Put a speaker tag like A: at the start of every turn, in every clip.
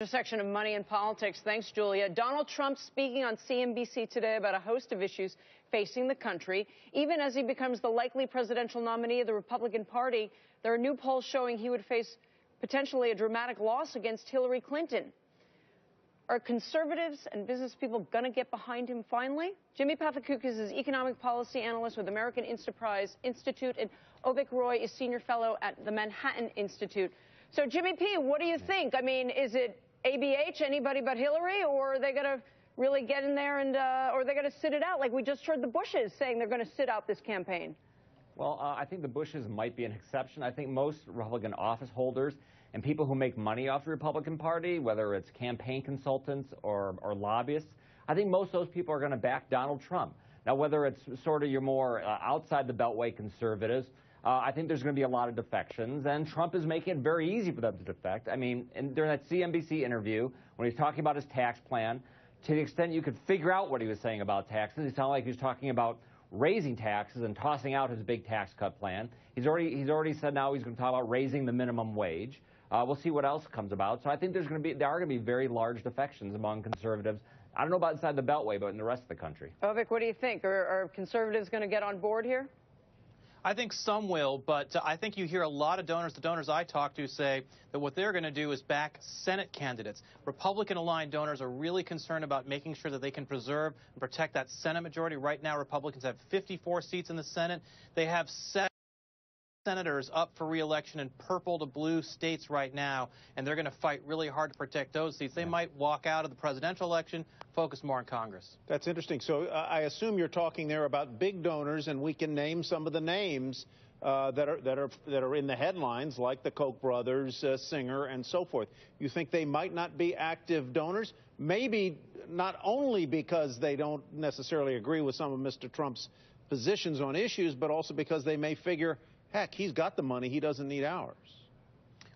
A: Intersection of money and politics. Thanks, Julia. Donald Trump speaking on CNBC today about a host of issues facing the country. Even as he becomes the likely presidential nominee of the Republican Party, there are new polls showing he would face potentially a dramatic loss against Hillary Clinton. Are conservatives and business people going to get behind him finally? Jimmy Pathakukis is economic policy analyst with American Enterprise Institute, and Avik Roy is senior fellow at the Manhattan Institute. So, Jimmy P., what do you think? I mean, is it ABH, anybody but Hillary, or are they going to really get in there and, or are they going to sit it out? Like we just heard the Bushes saying they're going to sit out this campaign.
B: Well, I think the Bushes might be an exception. I think most Republican office holders and people who make money off the Republican Party, whether it's campaign consultants or lobbyists, I think most of those people are going to back Donald Trump. Now, whether it's sort of your more outside the Beltway conservatives, I think there's going to be a lot of defections, and Trump is making it very easy for them to defect. I mean, during that CNBC interview, when he's talking about his tax plan, to the extent you could figure out what he was saying about taxes, he sounded like he was talking about raising taxes and tossing out his big tax cut plan. He's already said now he's going to talk about raising the minimum wage. We'll see what else comes about. So I think there are going to be very large defections among conservatives. I don't know about inside the Beltway, but in the rest of the country.
A: Avik, what do you think? Are conservatives going to get on board here?
C: I think some will, but I think you hear a lot of donors, the donors I talk to, say that what they're going to do is back Senate candidates. Republican-aligned donors are really concerned about making sure that they can preserve and protect that Senate majority. Right now, Republicans have 54 seats in the Senate. They have 7 senators up for re-election in purple to blue states right now, and they're going to fight really hard to protect those seats. They might walk out of the presidential election, focus more on Congress.
D: That's interesting. So I assume you're talking there about big donors, and we can name some of the names that are in the headlines, like the Koch brothers, Singer, and so forth. You think they might not be active donors? Maybe not only because they don't necessarily agree with some of Mr. Trump's positions on issues, but also because they may figure, heck, he's got the money, he doesn't need ours.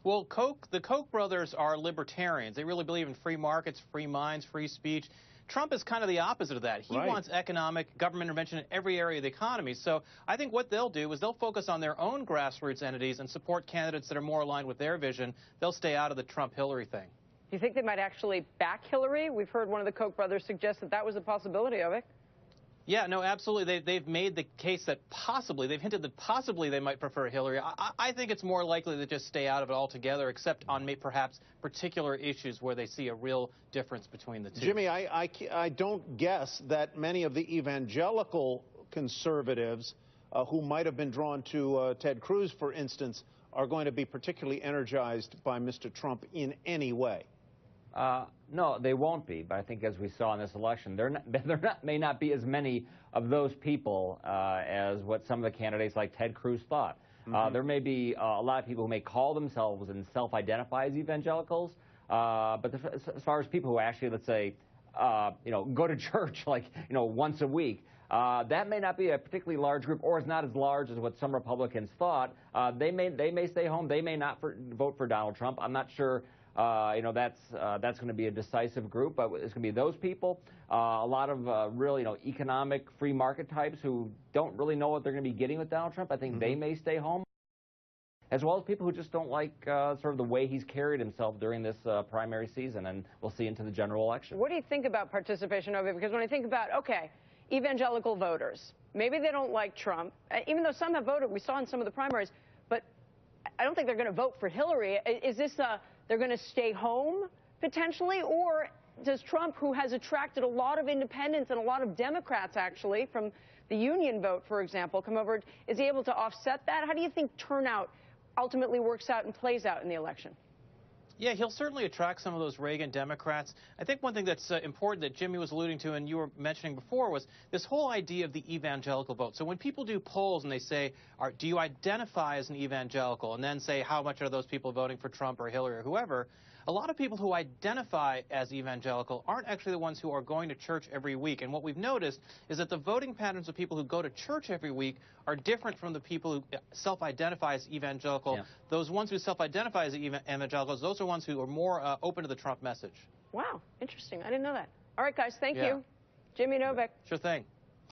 C: Well, the Koch brothers are libertarians. They really believe in free markets, free minds, free speech. Trump is kind of the opposite of that. He wants economic government intervention in every area of the economy. So I think what they'll do is they'll focus on their own grassroots entities and support candidates that are more aligned with their vision. They'll stay out of the Trump-Hillary thing.
A: Do you think they might actually back Hillary? We've heard one of the Koch brothers suggest that that was a possibility of it.
C: Yeah, no, absolutely. They've made the case that possibly, they've hinted that possibly they might prefer Hillary. I think it's more likely to just stay out of it altogether, except on perhaps particular issues where they see a real difference between the two.
D: Jimmy, I don't guess that many of the evangelical conservatives who might have been drawn to Ted Cruz, for instance, are going to be particularly energized by Mr. Trump in any way.
B: No, they won't be. But I think, as we saw in this election, may not be as many of those people as what some of the candidates like Ted Cruz thought. There may be a lot of people who may call themselves and self-identify as evangelicals, but as far as people who actually, let's say, go to church like once a week, that may not be a particularly large group, or is not as large as what some Republicans thought. They may stay home. They may not vote for Donald Trump. I'm not sure. That's going to be a decisive group, but it's going to be those people, a lot of real, economic free market types who don't really know what they're going to be getting with Donald Trump. I think they may stay home, as well as people who just don't like sort of the way he's carried himself during this primary season, and we'll see into the general election.
A: What do you think about participation of it? Because when I think about, okay, evangelical voters, maybe they don't like Trump, even though some have voted, we saw in some of the primaries, but I don't think they're going to vote for Hillary. Is this they're going to stay home, potentially? Or does Trump, who has attracted a lot of independents and a lot of Democrats, actually, from the union vote, for example, come over, is he able to offset that? How do you think turnout ultimately works out and plays out in the election?
C: Yeah, he'll certainly attract some of those Reagan Democrats. I think one thing that's important that Jimmy was alluding to and you were mentioning before was this whole idea of the evangelical vote. So when people do polls and they say, do you identify as an evangelical, and then say how much are those people voting for Trump or Hillary or whoever, a lot of people who identify as evangelical aren't actually the ones who are going to church every week. And what we've noticed is that the voting patterns of people who go to church every week are different from the people who self-identify as evangelical. Yeah. Those ones who self-identify as evangelicals, those are ones who are more open to the Trump message.
A: Wow, interesting. I didn't know that. All right, guys, thank you. Jimmy and Avik.
C: Sure thing.